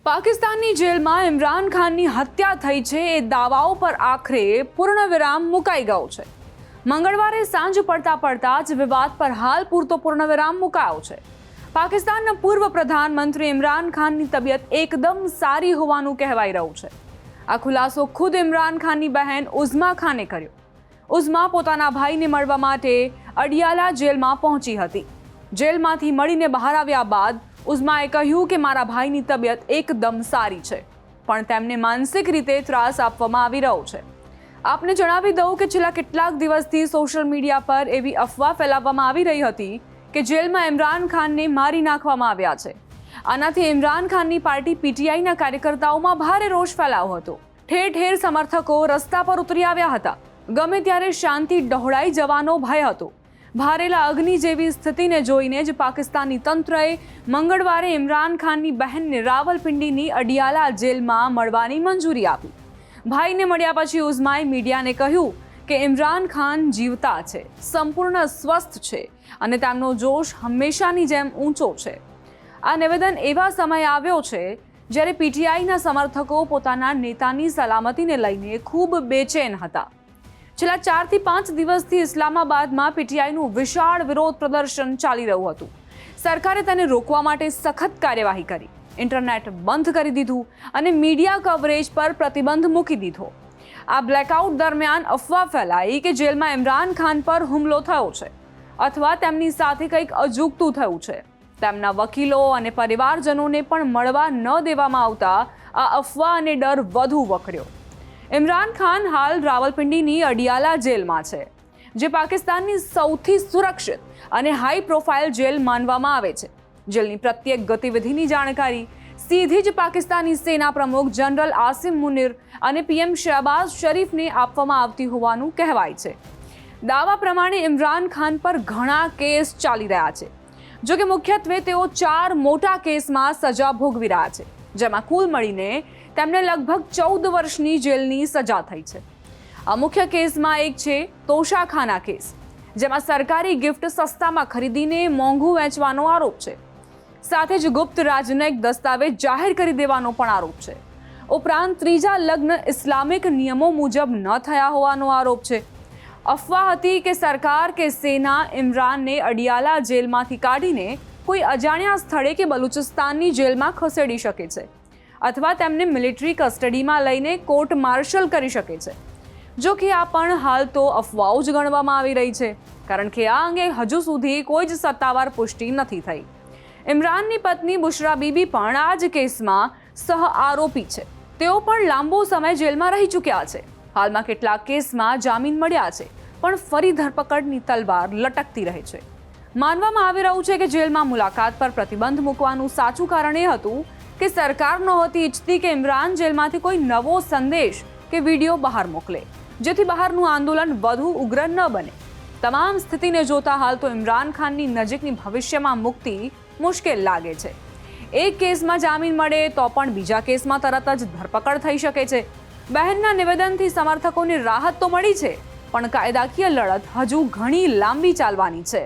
પાકિસ્તાનની જેલમાં ઇમરાન ખાનની હત્યા થઈ છે એ દાવાઓ પર આખરે પૂર્ણવિરામ મુકાઈ ગયો છે। મંગળવારે સાંજ પડતા જ વિવાદ પર હાલ પૂરતો પૂર્ણવિરામ મુકાયો છે। પાકિસ્તાનના પૂર્વ પ્રધાનમંત્રી ઇમરાન ખાનની તબિયત એકદમ સારી હોવાનું કહેવાઈ રહ્યું છે। આ ખુલાસો ખુદ ઇમરાન ખાનની બહેન ઉઝ્મા ખાને કર્યો। ઉઝ્મા પોતાના ભાઈને મળવા માટે અડિયાલા જેલમાં પહોંચી હતી। જેલમાંથી મળીને બહાર આવ્યા બાદ ઉઝ્માએ કહ્યું કે મારા ભાઈની તબિયત એકદમ સારી છે, પણ તેમને માનસિક રીતે ત્રાસ આપવામાં આવી રહ્યો છે। આપને જણાવી દઉં કે છેલ્લા કેટલાક દિવસથી સોશિયલ મીડિયા પર એવી અફવા ફેલાવવામાં આવી રહી હતી કે જેલમાં ઇમરાન ખાનને મારી નાખવામાં આવ્યા છે। આનાથી ઇમરાન ખાનની પાર્ટી પીટીઆઈના કાર્યકર્તાઓમાં ભારે રોષ ફેલાયો હતો। ઠેર ઠેર સમર્થકો રસ્તા પર ઉતરી આવ્યા હતા। ગમે ત્યારે શાંતિ ડહોળાઈ જવાનો ભય હતો। ભારેલા અગ્નિ જેવી સ્થિતિને જોઈને જ પાકિસ્તાની તંત્રએ મંગળવારે ઇમરાન ખાનની બહેનને રાવલપિંડીની અડિયાલા જેલમાં મળવાની મંજૂરી આપી। ભાઈને મળ્યા પછી ઉઝ્માએ મીડિયાને કહ્યું કે ઇમરાન ખાન જીવતા છે, સંપૂર્ણ સ્વસ્થ છે અને તેમનો જોશ હંમેશાની જેમ ઊંચો છે। આ નિવેદન એવા સમયે આવ્યો છે જ્યારે પીટીઆઈના સમર્થકો પોતાના નેતાની સલામતીને લઈને ખૂબ બેચેન હતા। છેલ્લા 4 થી 5 દિવસથી ઇસ્લામાબાદમાં પીટીઆઈનું વિશાળ વિરોધ પ્રદર્શન ચાલી રહ્યું હતું। સરકારે તેને રોકવા માટે સખત કાર્યવાહી કરી, ઇન્ટરનેટ બંધ કરી દીધું અને મીડિયા કવરેજ પર પ્રતિબંધ મૂકી દીધો। આ બ્લેકઆઉટ દરમિયાન અફવા ફેલાઈ કે જેલમાં ઇમરાન ખાન પર હુમલો થયો છે અથવા તેમની સાથે કંઈક અજુગતું થયું છે। તેમના વકીલો અને પરિવારજનોને પણ મળવા ન દેવામાં આવતા આ અફવા અને ડર વધુ વકર્યો। ઇમરાન ખાન હાલ રાવલપિંડીની અડિયાલા જેલમાં છે, જે પાકિસ્તાનની સૌથી સુરક્ષિત અને હાઈ પ્રોફાઇલ જેલ માનવામાં આવે છે। જેલની પ્રત્યેક ગતિવિધિની જાણકારી સીધી જ પાકિસ્તાની સેના પ્રમુખ જનરલ આસિમ મુનિર અને પીએમ શહબાઝ શરીફને આપવામાં આવતી હોવાનું કહેવાય છે। દાવા પ્રમાણે ઇમરાન ખાન પર ઘણા કેસ ચાલી રહ્યા છે, જો કે મુખ્યત્વે તેઓ 4 મોટા કેસમાં સજા ભોગવી રહ્યા છે, જેમાં કુલ મળીને તેમને લગભગ 14 વર્ષની જેલની સજા થઈ છે। આ મુખ્ય કેસમાં એક છે તોશાખાના કેસ, જેમાં સરકારી ગિફ્ટ સસ્તામાં ખરીદીને મોંઘું વેચવાનો આરોપ છે। સાથે જ ગુપ્ત રાજનયિક દસ્તાવેજ જાહેર કરી દેવાનો પણ આરોપ છે। ઉપરાંત ત્રીજા લગ્ન ઇસ્લામિક નિયમો મુજબ ન થયા હોવાનો આરોપ છે। અફવા હતી કે સરકાર કે સેના ઇમરાનને અડિયાલા જેલમાંથી કાઢીને કોઈ અજાણ્યા સ્થળે કે બલુચિસ્તાનની જેલમાં ખસેડી શકે છે અથવા તેમને મિલિટરી કસ્ટડીમાં લઈને કોર્ટ માર્શલ કરી શકે છે। જો કે આ પણ હાલ તો અફવાઓ જ ગણવામાં આવી રહી છે, કારણ કે આ અંગે હજુ સુધી કોઈ જ સત્તાવાર પુષ્ટિ નથી થઈ। ઇમરાનની પત્ની બુશરા બીબી પણ આ જ કેસમાં સહ આરોપી છે। તેઓ પણ લાંબો સમય જેલમાં રહી ચૂક્યા છે। હાલમાં કેટલાક કેસમાં જામીન મળ્યા છે, પણ ફરી ધરપકડની તલવાર લટકતી રહે છે। માનવામાં આવી રહ્યું છે કે જેલમાં મુલાકાત પર પ્રતિબંધ મૂકવાનું સાચું કારણ એ હતું કે સરકાર નહોતી ઈચ્છતી કે ઇમરાન જેલમાંથી કોઈ નવો સંદેશ કે વિડીયો બહાર મોકલે, જેથી બહારનું આંદોલન વધુ ઉગ્ર ન બને। તમામ સ્થિતિને જોતા હાલ તો ઇમરાન ખાનની નજીકની ભવિષ્યમાં મુક્તિ મુશ્કેલ લાગે છે। એક કેસમાં જામીન મળે તો પણ બીજા કેસમાં તરત જ ધરપકડ થઈ શકે છે। બહેનના નિવેદનથી સમર્થકોને રાહત તો મળી છે, પણ કાયદાકીય લડત હજુ ઘણી લાંબી ચાલવાની છે।